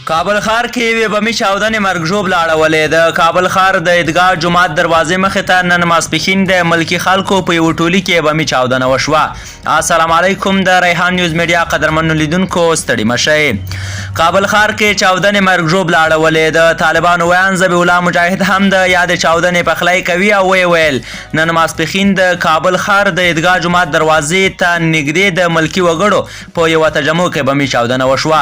کابل ښار کې یوې بمي چاودنې مرګ ژوبله اړولې. د کابل ښار د عیدګاه جومات دروازې مخې ته نن ماسپښین د ملکي خلکو په یوه ټولي کې بمي چاودنه وشوه. السلام علیکم. د ریحان نیوز میډیا قدرمنو لیدونکو ستړي مه شئ. کابل ښار کې چاودنې مرګ ژوبله اړولې. د طالبانو ویان ذبیح الله مجاهد هم د یادې چاودنې پخلی کوي او ویې ویل نن ماسپښین د کابل ښار د عیدګاه جومات دروازې ته نږدې د ملکي وګړو په یوه تجمع کې بمي چاودنه وشوه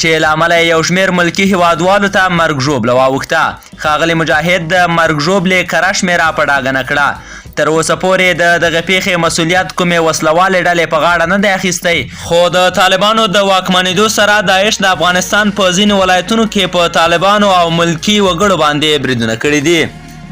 چې له امله یو شمېر ملکي هیوادوالو ته مرګ ژوبله واوښته. ښاغلي مجاهد د مرګ ژوبلې کره شمېره په ډاګه نه کړه. تر اوسه پورې د دغه پیښې مسؤلیت کومې وسلوالې ډلې په غاړه نه دی اخیستی، خو د طالبانو د واکمنېدو سره داعش د افغانستان په ځینو ولایتونو کې په طالبانو او ملکي وګړو باندې بریدونه کړي دي.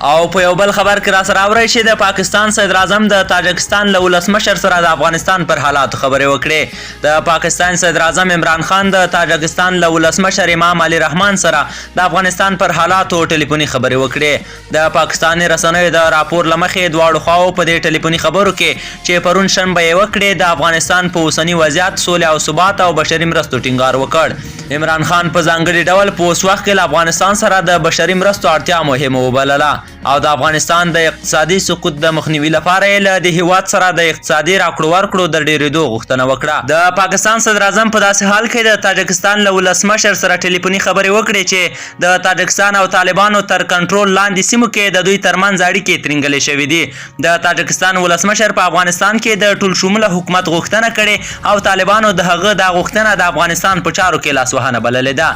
او په یو بل خبر کې راسره اورئ چې د پاکستان صدر اعظم د تاجکستان له ولسمشر سره د افغانستان پر حالاتو خبرې وکړې. د پاکستان صدر اعظم عمران خان د تاجکستان له ولسمشر امام علي رحمان سره د افغانستان پر حالاتو ټلیفوني خبرې وکړې. د پاکستاني رسنیو د راپور له مخې دواړو خواو په دې ټلیفوني خبرو کې چې پرون شنبه یې وکړې د افغانستان په اوسني وضعیت، سولې او ثبات او بشري مرستو ټینګار وکړ. عمران خان په ځانګړي ډول په اوس وخت کې له افغانستان سره د بشري مرستو اړتیا مهمه وبلله او د افغانستان د اقتصادي سقوط د مخنیوي لپاره یې له د هیواد سره د اقتصادي راکړو ورکړو د ډیرېدو غوښتنه وکړه. د پاکستان صدر اعظم په داسې حال کې د تاجکستان له ولسمشر سره ټلیفوني خبرې وکړې چې د تاجکستان او طالبانو تر کنټرول لاندې سیمو کې د دوی ترمنځ اړیکې ترنګلې شوې دي. د تاجکستان ولسمشر په افغانستان کې د ټول شموله حکومت غوښتنه کړې او طالبانو د هغه دا غوښتنه د افغانستان په چارو کې لاسوهنه بللې ده.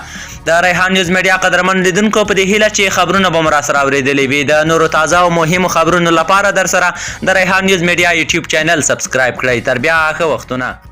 د ریحان نیوز میډیا قدرمن لیدونکو په دې هیله چې خبرونه به مو راسره اورېدلي وي. د نورو تازه او مهمو خبرونو لپاره در سره د ریحان نیوز میډیا یوټیوب چینل سبسکرایب کړئ. تر بیا ښه وختونه.